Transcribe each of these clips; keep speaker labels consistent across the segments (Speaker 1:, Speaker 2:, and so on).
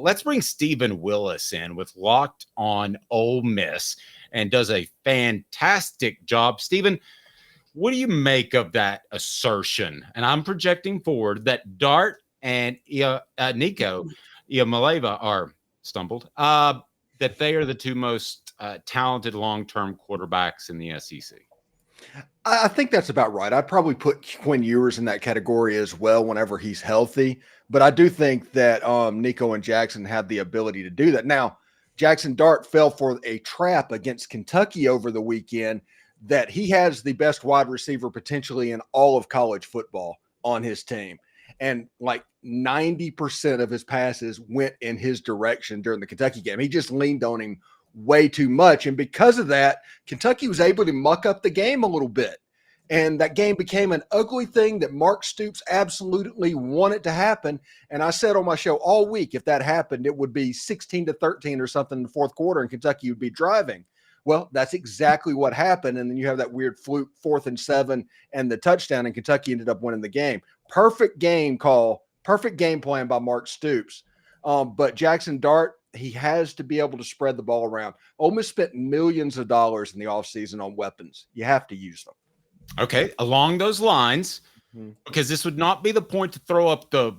Speaker 1: let's bring Steven Willis in with Locked on Ole Miss, and does a fantastic job. Steven, what do you make of that assertion? And I'm projecting forward that Dart and Nico Iamaleava are stumbled, that they are the two most talented long-term quarterbacks in the SEC.
Speaker 2: I think that's about right. I'd probably put Quinn Ewers in that category as well whenever he's healthy. But I do think that Nico and Jackson have the ability to do that. Now, Jackson Dart fell for a trap against Kentucky over the weekend that he has the best wide receiver potentially in all of college football on his team. And like 90% of his passes went in his direction during the Kentucky game. He just leaned on him way too much. And because of that, Kentucky was able to muck up the game a little bit. And that game became an ugly thing that Mark Stoops absolutely wanted to happen. And I said on my show all week, if that happened, it would be 16-13 or something in the fourth quarter and Kentucky would be driving. Well, that's exactly what happened. And then you have that weird fluke 4th and 7 and the touchdown, and Kentucky ended up winning the game. Perfect game call, perfect game plan by Mark Stoops. But Jackson Dart, he has to be able to spread the ball around. Ole Miss spent millions of dollars in the offseason on weapons. You have to use them.
Speaker 1: Okay, along those lines, because this would not be the point to throw up the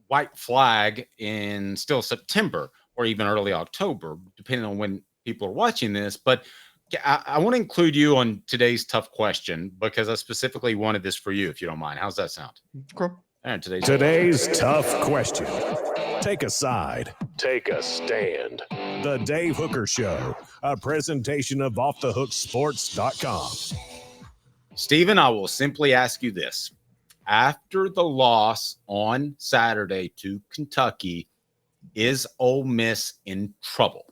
Speaker 1: white flag in still September or even early October, depending on when people are watching this. But I want to include you on today's tough question because I specifically wanted this for you, if you don't mind. How's that sound?
Speaker 2: Okay.
Speaker 1: And
Speaker 3: today's tough question. Take a side. Take a stand. The Dave Hooker Show, a presentation of OffTheHookSports.com.
Speaker 1: Steven, I will simply ask you this. After the loss on Saturday to Kentucky, is Ole Miss in trouble?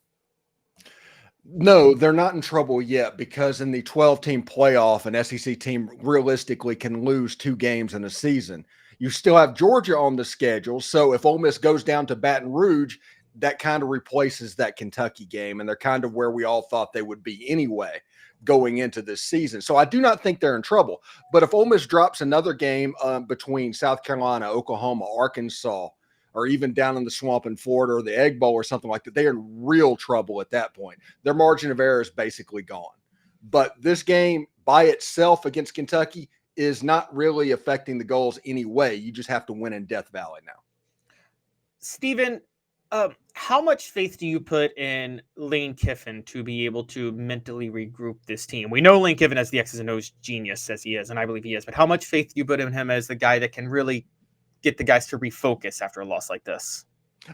Speaker 2: No, they're not in trouble yet because in the 12-team playoff, an SEC team realistically can lose 2 games in a season. You still have Georgia on the schedule, so if Ole Miss goes down to Baton Rouge, that kind of replaces that Kentucky game, and they're kind of where we all thought they would be anyway going into this season. So I do not think they're in trouble. But if Ole Miss drops another game between South Carolina, Oklahoma, Arkansas, or even down in the swamp in Florida or the Egg Bowl or something like that, they are in real trouble at that point. Their margin of error is basically gone. But this game by itself against Kentucky is not really affecting the goals anyway. You just have to win in Death Valley now.
Speaker 4: Steven, how much faith do you put in Lane Kiffin to be able to mentally regroup this team? We know Lane Kiffin as the X's and O's genius as he is, and I believe he is, but how much faith do you put in him as the guy that can really get the guys to refocus after a loss like this?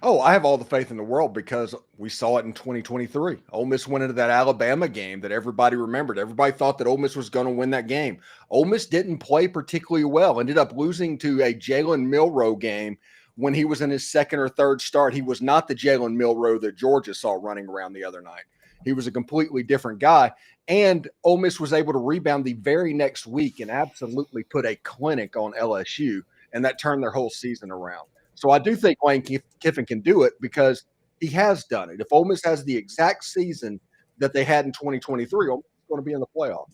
Speaker 2: Oh, I have all the faith in the world because we saw it in 2023. Ole Miss went into that Alabama game that everybody remembered. Everybody thought that Ole Miss was going to win that game. Ole Miss didn't play particularly well, ended up losing to a Jalen Milroe game when he was in his second or third start. He was not the Jalen Milroe that Georgia saw running around the other night. He was a completely different guy. And Ole Miss was able to rebound the very next week and absolutely put a clinic on LSU, and that turned their whole season around. So I do think Lane Kiffin can do it because he has done it. If Ole Miss has the exact season that they had in 2023, Ole Miss is going to be in the playoff.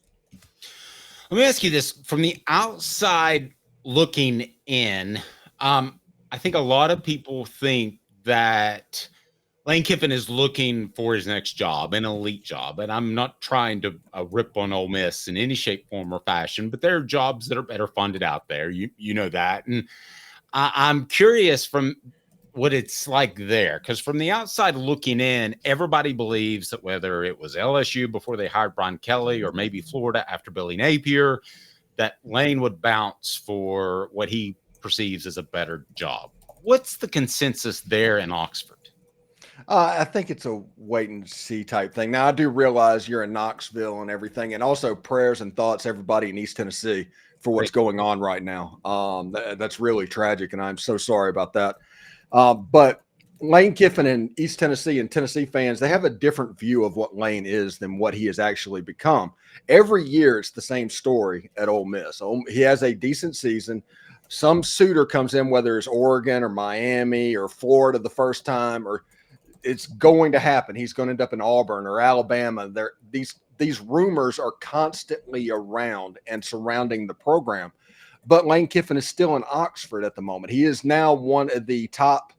Speaker 1: Let me ask you this. From the outside looking in, I think a lot of people think that Lane Kiffin is looking for his next job, an elite job. And I'm not trying to rip on Ole Miss in any shape, form, or fashion, but there are jobs that are better funded out there. You know that. And I'm curious from what it's like there, because from the outside looking in, everybody believes that whether it was LSU before they hired Brian Kelly or maybe Florida after Billy Napier, that Lane would bounce for what he perceives as a better job. What's the consensus there in Oxford?
Speaker 2: I think it's a wait and see type thing. Now, I do realize you're in Knoxville and everything, and also prayers and thoughts, everybody in East Tennessee, for what's going on right now. That's really tragic, and I'm so sorry about that. But Lane Kiffin in East Tennessee and Tennessee fans, they have a different view of what Lane is than what he has actually become. Every year, it's the same story at Ole Miss. He has a decent season. Some suitor comes in, whether it's Oregon or Miami or Florida the first time, or it's going to happen. He's going to end up in Auburn or Alabama. These rumors are constantly around and surrounding the program. But Lane Kiffin is still in Oxford at the moment. He is now one of the top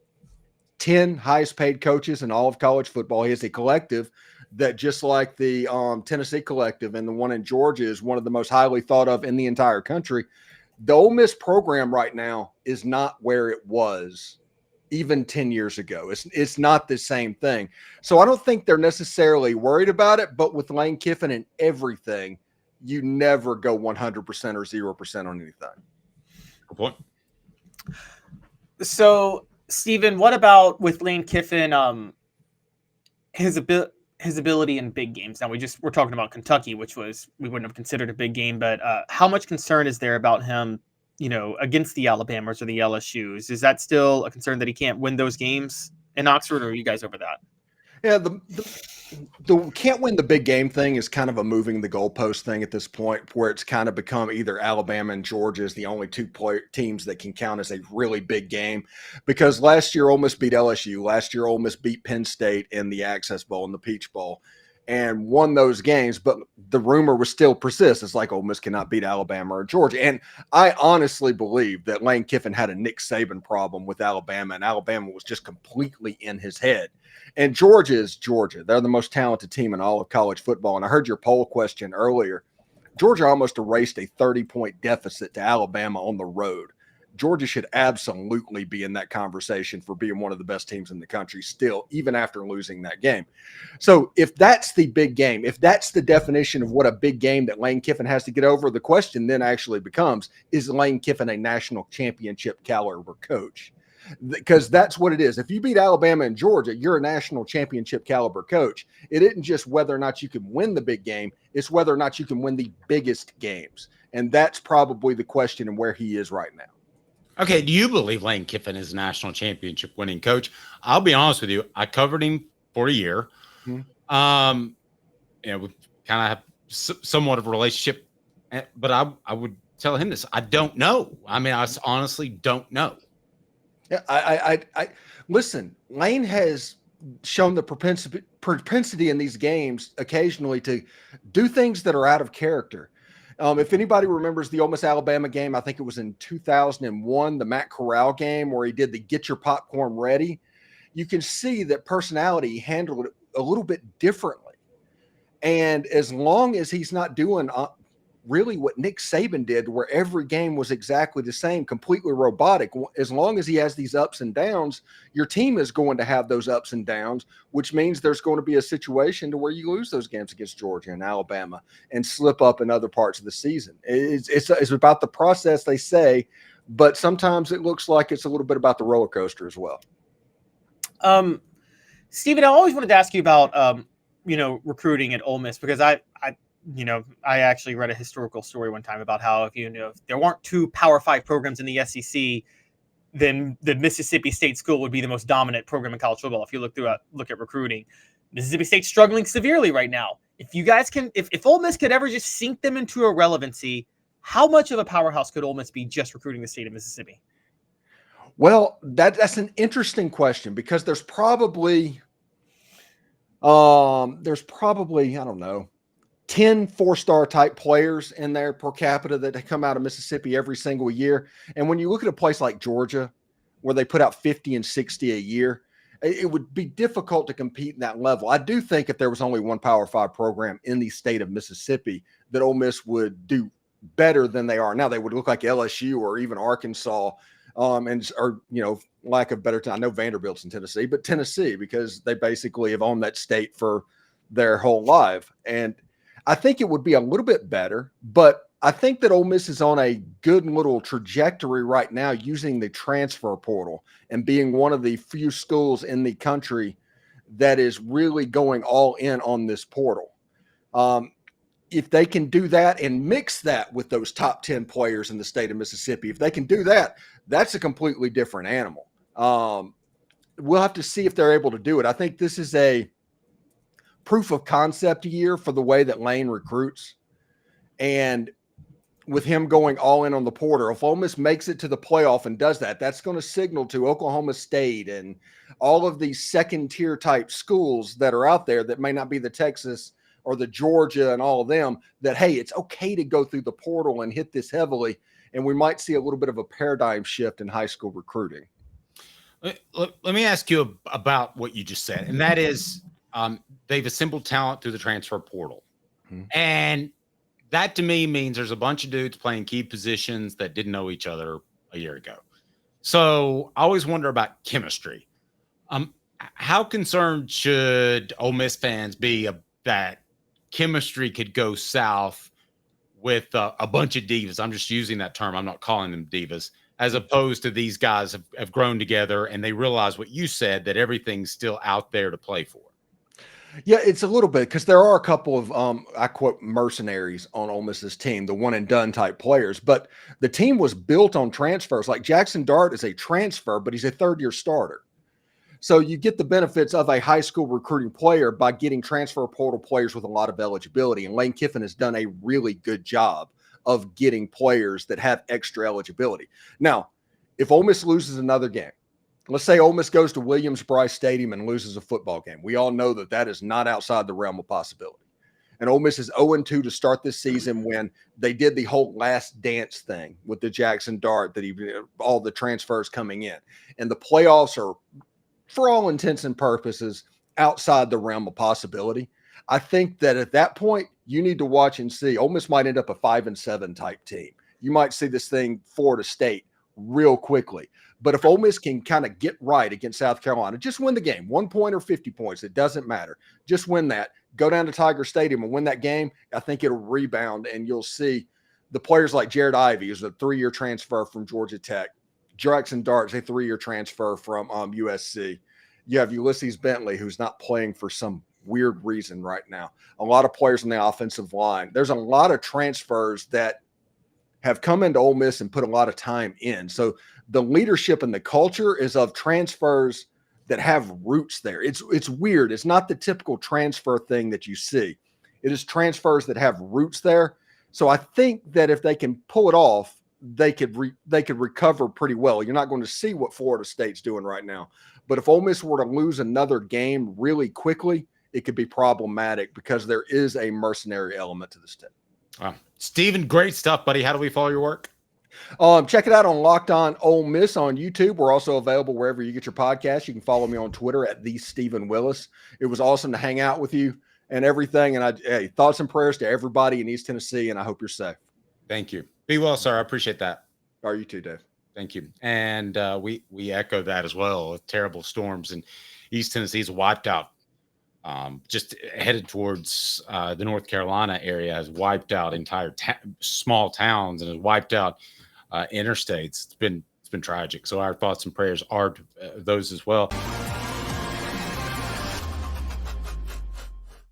Speaker 2: 10 highest paid coaches in all of college football. He has a collective that, just like the Tennessee collective and the one in Georgia, is one of the most highly thought of in the entire country. The Ole Miss program right now is not where it was even 10 years ago. It's not the same thing. So I don't think they're necessarily worried about it, but with Lane Kiffin and everything, you never go 100% or 0% on anything.
Speaker 1: Good point.
Speaker 4: So, Steven, what about with Lane Kiffin, his ability in big games? Now we're talking about Kentucky, which we wouldn't have considered a big game, but how much concern is there about him, against the Alabamas or the LSUs? Is that still a concern that he can't win those games in Oxford, or are you guys over that?
Speaker 2: Yeah, the can't win the big game thing is kind of a moving the goalpost thing at this point, where it's kind of become either Alabama and Georgia is the only two teams that can count as a really big game. Because last year Ole Miss beat LSU, last year Ole Miss beat Penn State in the Access Bowl and the Peach Bowl, and won those games, but the rumor was still persist. It's like Ole Miss cannot beat Alabama or Georgia. And I honestly believe that Lane Kiffin had a Nick Saban problem with Alabama, and Alabama was just completely in his head. And Georgia is Georgia. They're the most talented team in all of college football. And I heard your poll question earlier. Georgia almost erased a 30-point deficit to Alabama on the road. Georgia should absolutely be in that conversation for being one of the best teams in the country still, even after losing that game. So if that's the big game, if that's the definition of what a big game that Lane Kiffin has to get over, the question then actually becomes, is Lane Kiffin a national championship caliber coach? Because that's what it is. If you beat Alabama and Georgia, you're a national championship caliber coach. It isn't just whether or not you can win the big game, it's whether or not you can win the biggest games. And that's probably the question and where he is right now.
Speaker 1: Okay, do you believe Lane Kiffin is a national championship winning coach? I'll be honest with you. I covered him for a year. Mm-hmm. We kind of have somewhat of a relationship, but I would tell him this. I don't know. I mean, I honestly don't know.
Speaker 2: Yeah, I listen. Lane has shown the propensity in these games occasionally to do things that are out of character. If anybody remembers the Ole Miss Alabama game, I think it was in 2001, the Matt Corral game where he did the get your popcorn ready. You can see that personality handled it a little bit differently. And as long as he's not doing really what Nick Saban did, where every game was exactly the same, completely robotic, as long as he has these ups and downs, your team is going to have those ups and downs, which means there's going to be a situation to where you lose those games against Georgia and Alabama and slip up in other parts of the season. It's about the process, they say, but sometimes it looks like it's a little bit about the roller coaster as well.
Speaker 4: Steven, I always wanted to ask you about, recruiting at Ole Miss, because I actually read a historical story one time about how if there weren't two Power 5 programs in the SEC, then the Mississippi State school would be the most dominant program in college football. If you look at recruiting, Mississippi State's struggling severely right now. If you guys can, if Ole Miss could ever just sink them into irrelevancy, how much of a powerhouse could Ole Miss be just recruiting the state of Mississippi?
Speaker 2: Well, that's an interesting question, because there's probably I don't know, 10 4-star type players in there per capita that come out of Mississippi every single year. And when you look at a place like Georgia, where they put out 50 and 60 a year, it would be difficult to compete in that level. I do think if there was only one Power 5 program in the state of Mississippi, that Ole Miss would do better than they are now. They would look like LSU or even Arkansas, lack of better time. I know Vanderbilt's in Tennessee, but Tennessee, because they basically have owned that state for their whole life. And I think it would be a little bit better, but I think that Ole Miss is on a good little trajectory right now, using the transfer portal and being one of the few schools in the country that is really going all in on this portal. If they can do that and mix that with those top 10 players in the state of Mississippi, if they can do that, that's a completely different animal. We'll have to see if they're able to do it. I think this is a proof of concept year for the way that Lane recruits. And with him going all in on the portal, if Ole Miss makes it to the playoff and does that, that's going to signal to Oklahoma State and all of these second tier type schools that are out there that may not be the Texas or the Georgia and all of them, that, hey, it's okay to go through the portal and hit this heavily. And we might see a little bit of a paradigm shift in high school recruiting.
Speaker 1: Let me ask you about what you just said, and that is they've assembled talent through the transfer portal. And that to me means there's a bunch of dudes playing key positions that didn't know each other a year ago. So I always wonder about chemistry. How concerned should Ole Miss fans be that chemistry could go south with a bunch of divas? I'm just using that term. I'm not calling them divas, as opposed to these guys have grown together and they realize what you said, that everything's still out there to play for.
Speaker 2: Yeah, it's a little bit because there are a couple of, I quote, mercenaries on Ole Miss's team, the one and done type players. But the team was built on transfers. Like Jackson Dart is a transfer, but he's a third-year starter. So you get the benefits of a high school recruiting player by getting transfer portal players with a lot of eligibility. And Lane Kiffin has done a really good job of getting players that have extra eligibility. Now, if Ole Miss loses another game, let's say Ole Miss goes to Williams-Brice Stadium and loses a football game. We all know that that is not outside the realm of possibility. And Ole Miss is 0-2 to start this season when they did the whole last dance thing with the Jackson Dart, that all the transfers coming in. And the playoffs are, for all intents and purposes, outside the realm of possibility. I think that at that point, you need to watch and see. Ole Miss might end up a 5-7 type team. You might see this thing Florida State real quickly. But if Ole Miss can kind of get right against South Carolina, just win the game, 1 point or 50 points, it doesn't matter. Just win that. Go down to Tiger Stadium and win that game. I think it'll rebound, and you'll see the players like Jared Ivey, who's a 3-year transfer from Georgia Tech. Jackson Dart's a 3-year transfer from USC. You have Ulysses Bentley, who's not playing for some weird reason right now. A lot of players on the offensive line. There's a lot of transfers that have come into Ole Miss and put a lot of time in. So the leadership and the culture is of transfers that have roots there. It's weird. It's not the typical transfer thing that you see. It is transfers that have roots there. So I think that if they can pull it off, they could recover pretty well. You're not going to see what Florida State's doing right now. But if Ole Miss were to lose another game really quickly, it could be problematic because there is a mercenary element to this team.
Speaker 1: Wow. Steven, great stuff, buddy. How do we follow your work?
Speaker 2: Check it out on Locked On Ole Miss on YouTube. We're also available wherever you get your podcasts. You can follow me on Twitter at the Steven Willis. It was awesome to hang out with you and everything. And thoughts and prayers to everybody in East Tennessee, and I hope you're safe.
Speaker 1: Thank you. Be well, sir. I appreciate that.
Speaker 2: Are you too, Dave?
Speaker 1: Thank you. And we echo that as well. Terrible storms in East Tennessee's wiped out. Just headed towards the North Carolina area, has wiped out entire small towns and has wiped out interstates. It's been tragic. So our thoughts and prayers are to those as well.